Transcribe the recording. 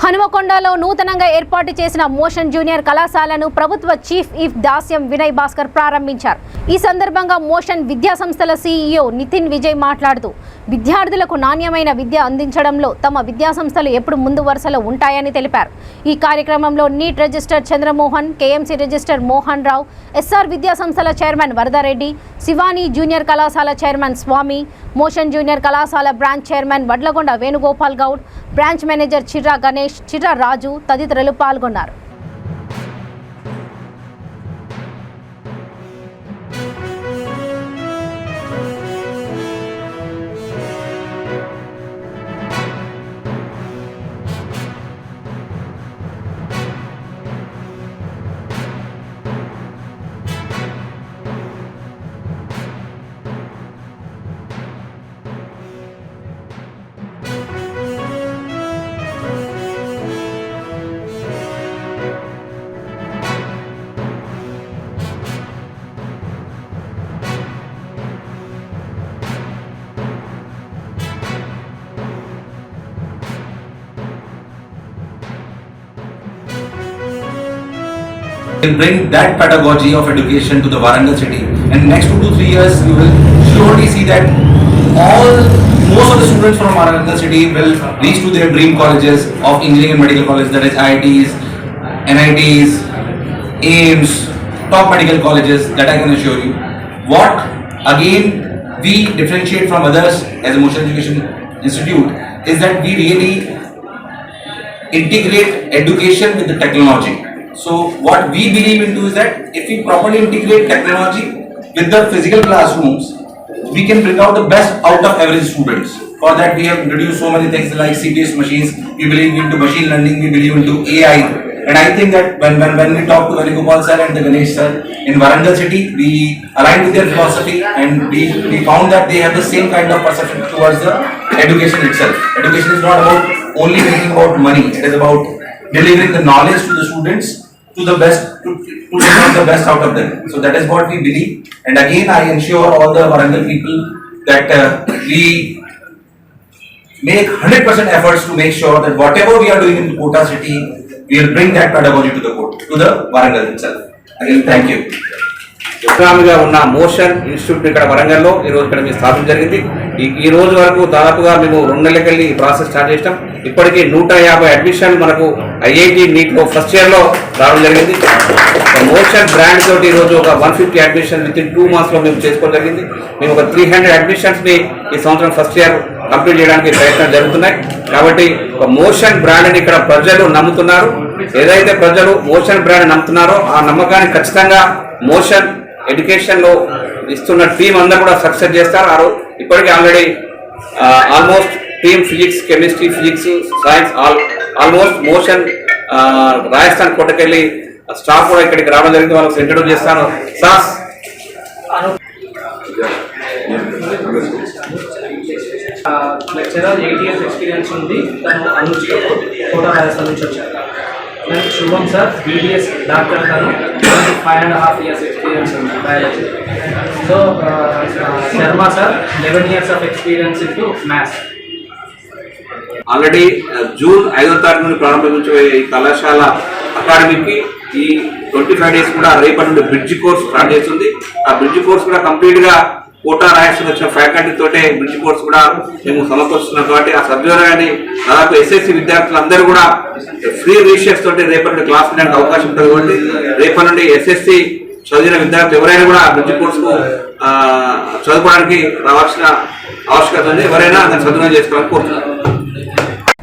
హనుమకొండలో నూతనంగా ఏర్పాటు చేసిన మోషన్ జూనియర్ కళాశాలను ప్రభుత్వ చీఫ్ ఈఫ్ దాస్యం వినయ్ భాస్కర్ ప్రారంభించారు. ఈ సందర్భంగా మోషన్ విద్యా సంస్థల సీఈఓ నితిన్ విజయ్ మాట్లాడుతూ విద్యార్థులకు నాణ్యమైన విద్య అందించడంలో తమ విద్యా సంస్థలు ఎప్పుడు ముందు వరుసలో ఉంటాయని తెలిపారు. ఈ కార్యక్రమంలో NEET register Chandramohan, KMC register Mohan Rao, SR విద్యా సంస్థల చైర్మన్ వరదారెడ్డి, శివాని జూనియర్ కళాశాల చైర్మన్ స్వామి, మోషన్ జూనియర్ కళాశాల branch chairman Vadlagonda Venugopal Goud, branch manager Chirra Ganesh, Chirra Raju తదితరులు పాల్గొన్నారు. Will bring that pedagogy of education to the Warangal city, and next 2 to 3 years you will surely see that most of the students from Warangal city will reach to their dream colleges of engineering and medical college, that is IITs, NITs, AIIMS, top medical colleges, that I can assure you. What again we differentiate from others as a Motion Education Institute is that we really integrate education with the technology. So what we believe into is that if we properly integrate technology with the physical classrooms, we can bring out the best out of every students. For that we have introduced so many things like CPS machines, we believe into machine learning, we believe into AI. And I think that when we talk to Venugopal sir and the Ganesh sir in Warangal city, we aligned with their philosophy and we found that they have the same kind of perception towards the education itself. Education is not about only thinking about money, it is about delivering the knowledge to the students to the best, to get the best out of them. So that is what we believe. And again, I ensure all the Warangal people that we make 100% efforts to make sure that whatever we are doing in Kota city, we will bring that pedagogy to the Warangal itself. Again, thank you. విశ్రామిగా ఉన్న motion institute ఇక్కడ వరంగల్లో ఈరోజు ఇక్కడ మేము స్థాపన జరిగింది. ఈ రోజు వరకు దాదాపుగా మేము 2 నెలలకెళ్ళి ఈ ప్రాసెస్ స్టార్ట్ చేసినాం. ఇప్పటికీ 150 అడ్మిషన్ మనకు ఐఐటి నీట్లో ఫస్ట్ ఇయర్లో రావడం జరిగింది. మోషన్ బ్రాండ్ తోటి ఈరోజు ఒక 150 అడ్మిషన్ విత్ ఇన్ 2 months మేము చేసుకోవడం జరిగింది. మేము ఒక 300 అడ్మిషన్స్ని ఈ సంవత్సరం ఫస్ట్ ఇయర్ కంప్లీట్ చేయడానికి ప్రయత్నాలు జరుగుతున్నాయి. కాబట్టి ఒక మోషన్ బ్రాండ్ని ఇక్కడ ప్రజలు నమ్ముతున్నారు. ఏదైతే ప్రజలు మోషన్ బ్రాండ్ నమ్ముతున్నారో ఆ నమ్మకాన్ని ఖచ్చితంగా మోషన్ ఎడ్యుకేషన్లో ఇస్తున్న టీం అందరూ కూడా సక్సెస్ చేస్తారు. ఇప్పటికీ already almost team physics, chemistry, physics, science almost motion Rajasthan కోటకెళ్ళి స్టాఫ్ కూడా ఇక్కడికి రావడం జరిగింది. వాళ్ళకి ఇంట్రడ్యూస్ చేస్తాను. సాస్ లెక్చరర్ 8 years ఎక్స్పీరియన్స్ ఉంది. తను అనుజ్ కోట రాజస్థాన్ నుంచి వచ్చారు. శుభం సార్ BDS డాక్టర్, తను 5.5 years ఎక్స్పీరియన్స్ ఉంది biology. So Sharma sir 11 years of experience into maths. Already June 5వ తారీఖు నుండి ప్రారంభించే ఈ కళాశాల అకాడమీకి ఈ 25 days కూడా రేపటి నుండి బ్రిడ్జ్ కోర్స్ స్టార్ట్ చేస్తుంది. ఆ బ్రిడ్జ్ కోర్స్ కూడా కంప్లీట్గా కోటా రాయల్సిన వచ్చిన ఫ్యాకల్టీ తోటే బ్రిడ్జ్ కోర్స్ కూడా మేము సమకూరుస్తున్నాం. కాబట్టి ఆ సద్వినియోగాన్ని దాదాపు SSC విద్యార్థులందరూ కూడా ఫ్రీ రిజిస్టర్స్ తోటి రేపటి నుండి క్లాస్ వినడానికి అవకాశం ఉంటుంది. కాబట్టి రేపటి నుండి SSC చదివిన విద్యార్థులు ఎవరైనా కూడా బ్రిడ్జ్ కోర్సుకు చదువుకోవడానికి రావాల్సిన ఆవశ్యకత ఉంది. ఎవరైనా దాన్ని సద్వినియోగం చేసుకోవాలని కోరుతున్నారు.